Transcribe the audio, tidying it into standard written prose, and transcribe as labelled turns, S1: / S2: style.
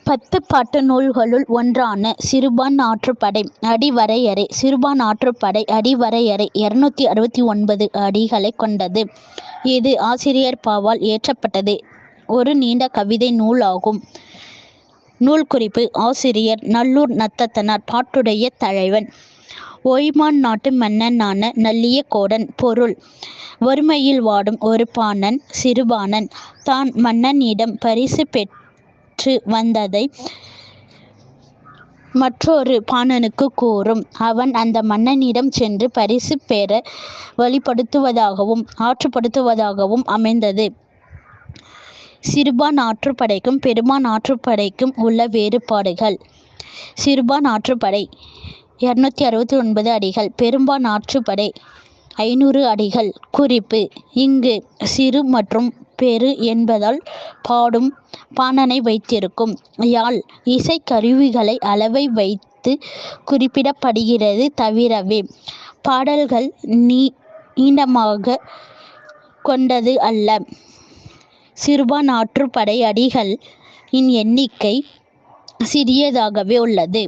S1: 10 பாட்டு நூல்களுள் ஒன்றான சிறுபான் ஆற்றுப்படை அடிவரையறை. சிறுபான் ஆற்றுப்படை அடிவரையறை 269 அடிகளைக் கொண்டது. இது ஆசிரியர் பாவால் இயற்றப்பட்டது. ஒரு நீண்ட கவிதை நூல் ஆகும். நூல் குறிப்பு: ஆசிரியர் நல்லூர் நத்தத்தனார். பாட்டுடைய தலைவன் ஓய்மான் நாட்டு மன்னனான நல்லிய கோடன். பொருள்: வறுமையில் வாடும் ஒரு பாணன், சிறுபாணன், தான் மன்னனிடம் பரிசு பெற்று வந்ததை மற்றொரு பாணனுக்கு கூறும். அவன் அந்த மன்னனிடம் சென்று பரிசு பெற வழிபடுத்துவதாகவும் ஆற்றுப்படுத்துவதாகவும் அமைந்தது. சிறுபான் ஆற்றுப்படைக்கும் பெரும்பான் ஆற்றுப்படைக்கும் உள்ள வேறுபாடுகள். சிறுபான் ஆற்றுப்படை 269 அடிகள், பெரும்பான் ஆற்றுப்படை 500 அடிகள். குறிப்பு: இங்கு சிறு மற்றும் பெரு என்பதால் பாடும் பாணனை வைத்திருக்கும் யாழ் இசைக்கருவிகளை அளவை வைத்து குறிப்பிடப்படுகிறது தவிரவே பாடல்கள் நீண்டமாக கொண்டது அல்ல. சிறுபான் ஆற்றுப்படை அடிகள் இன் எண்ணிக்கை சிறியதாகவே உள்ளது.